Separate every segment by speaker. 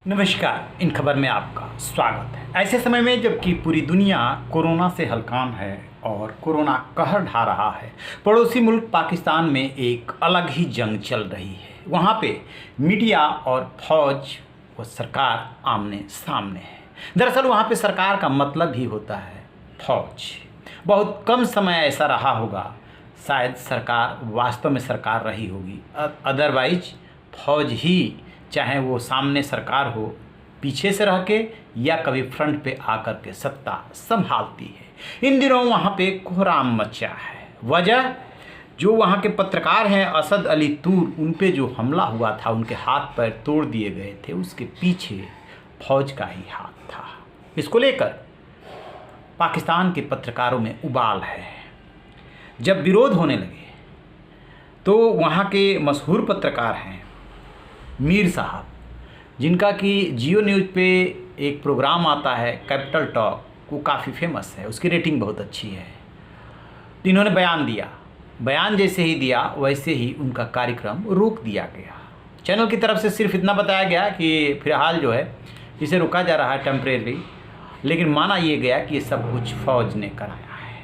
Speaker 1: नमस्कार, इन खबर में आपका स्वागत है। ऐसे समय में जबकि पूरी दुनिया कोरोना से हलकान है और कोरोना कहर ढा रहा है, पड़ोसी मुल्क पाकिस्तान में एक अलग ही जंग चल रही है। वहाँ पे मीडिया और फौज व सरकार आमने सामने है। दरअसल वहाँ पे सरकार का मतलब ही होता है फौज। बहुत कम समय ऐसा रहा होगा शायद सरकार वास्तव में सरकार रही होगी, अदरवाइज फौज ही, चाहे वो सामने सरकार हो, पीछे से रह के या कभी फ्रंट पे आकर के सत्ता संभालती है। इन दिनों वहाँ पे कोहराम मचा है। वजह, जो वहाँ के पत्रकार हैं असद अली तूर, उन पे जो हमला हुआ था, उनके हाथ पैर तोड़ दिए गए थे, उसके पीछे फौज का ही हाथ था। इसको लेकर पाकिस्तान के पत्रकारों में उबाल है। जब विरोध होने लगे तो वहाँ के मशहूर पत्रकार हैं मीर साहब, जिनका कि जियो न्यूज़ पे एक प्रोग्राम आता है कैपिटल टॉक, वो काफ़ी फेमस है, उसकी रेटिंग बहुत अच्छी है। तो इन्होंने बयान दिया। बयान जैसे ही दिया वैसे ही उनका कार्यक्रम रोक दिया गया। चैनल की तरफ से सिर्फ इतना बताया गया कि फिलहाल जो है इसे रोका जा रहा है टेम्परेरी, लेकिन माना ये गया कि ये सब कुछ फौज ने कराया है।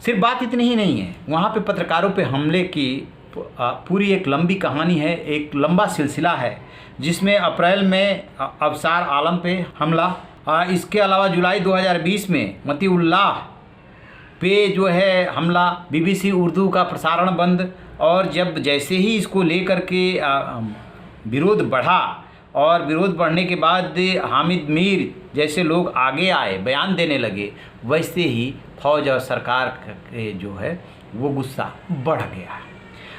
Speaker 1: सिर्फ बात इतनी ही नहीं है, वहाँ पे पत्रकारों पे हमले की पूरी एक लंबी कहानी है, एक लंबा सिलसिला है, जिसमें अप्रैल में अबसार आलम पे हमला, इसके अलावा जुलाई 2020 में मतीउल्लाह पे जो है हमला, बीबीसी उर्दू का प्रसारण बंद। और जब जैसे ही इसको लेकर के विरोध बढ़ा और विरोध बढ़ने के बाद हामिद मीर जैसे लोग आगे आए, बयान देने लगे, वैसे ही फौज और सरकार के जो है वो गुस्सा बढ़ गया।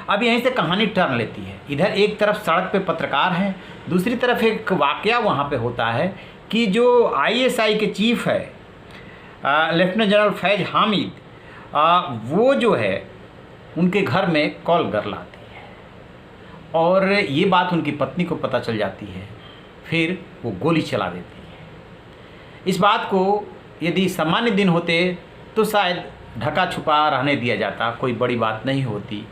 Speaker 1: अब यहीं से कहानी टर्न लेती है। इधर एक तरफ सड़क पे पत्रकार हैं, दूसरी तरफ एक वाकया वहाँ पे होता है कि जो आईएसआई के चीफ है लेफ्टिनेंट जनरल फैज हामिद, वो जो है उनके घर में कॉल गर्ल आती है और ये बात उनकी पत्नी को पता चल जाती है। फिर वो गोली चला देती है। इस बात को यदि सामान्य दिन होते तो शायद ढका छुपा रहने दिया जाता, कोई बड़ी बात नहीं होती।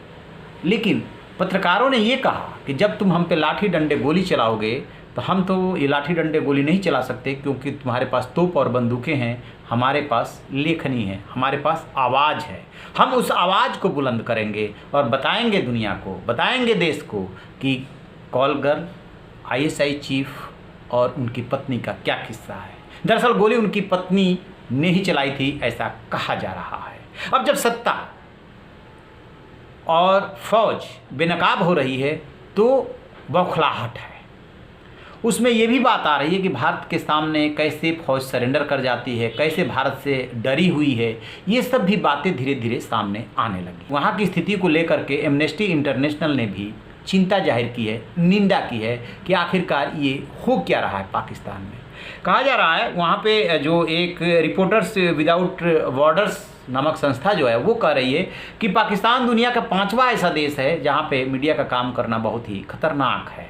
Speaker 1: लेकिन पत्रकारों ने ये कहा कि जब तुम हम पे लाठी डंडे गोली चलाओगे तो हम तो ये लाठी डंडे गोली नहीं चला सकते, क्योंकि तुम्हारे पास तोप और बंदूकें हैं, हमारे पास लेखनी है, हमारे पास आवाज़ है। हम उस आवाज़ को बुलंद करेंगे और बताएंगे दुनिया को, बताएंगे देश को कि कॉल गर्ल, आईएसआई चीफ और उनकी पत्नी का क्या किस्सा है। दरअसल गोली उनकी पत्नी ने ही चलाई थी, ऐसा कहा जा रहा है। अब जब सत्ता और फौज बेनकाब हो रही है तो बौखलाहट है। उसमें ये भी बात आ रही है कि भारत के सामने कैसे फौज सरेंडर कर जाती है, कैसे भारत से डरी हुई है, ये सब भी बातें धीरे धीरे सामने आने लगी। वहाँ की स्थिति को लेकर के एमनेस्टी इंटरनेशनल ने भी चिंता जाहिर की है, निंदा की है कि आखिरकार ये हो क्या रहा है पाकिस्तान में। कहा जा रहा है वहाँ पे जो एक रिपोर्टर्स विदाउट बॉर्डर्स नामक संस्था जो है वो कह रही है कि पाकिस्तान दुनिया का 5वां ऐसा देश है जहाँ पे मीडिया का काम करना बहुत ही खतरनाक है,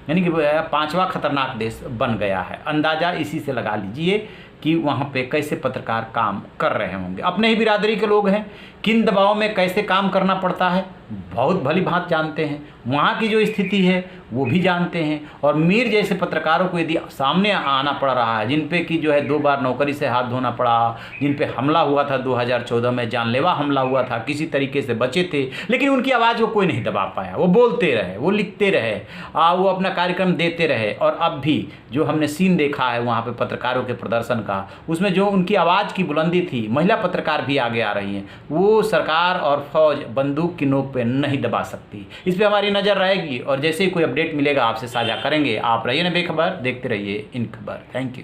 Speaker 1: यानी कि 5वां खतरनाक देश बन गया है। अंदाज़ा इसी से लगा लीजिए कि वहाँ पे कैसे पत्रकार काम कर रहे होंगे। अपने ही बिरादरी के लोग हैं, किन दबाव में कैसे काम करना पड़ता है बहुत भली भांति जानते हैं, वहाँ की जो स्थिति है वो भी जानते हैं। और मीर जैसे पत्रकारों को यदि सामने आना पड़ रहा है, जिन पे कि जो है 2 बार नौकरी से हाथ धोना पड़ा, जिन पे हमला हुआ था 2014 में, जानलेवा हमला हुआ था, किसी तरीके से बचे थे, लेकिन उनकी आवाज़ को कोई नहीं दबा पाया। वो बोलते रहे, वो लिखते रहे, वो अपना कार्यक्रम देते रहे। और अब भी जो हमने सीन देखा है वहाँ पर पत्रकारों के प्रदर्शन का, उसमें जो उनकी आवाज़ की बुलंदी थी, महिला पत्रकार भी आगे आ रही हैं, वो सरकार और फौज बंदूक की नोक पे नहीं दबा सकती। इस पे हमारी नज़र रहेगी और जैसे ही कोई अपडेट मिलेगा आपसे साझा करेंगे। आप रहिए ना बेखबर, देखते रहिए इन खबर। Thank you.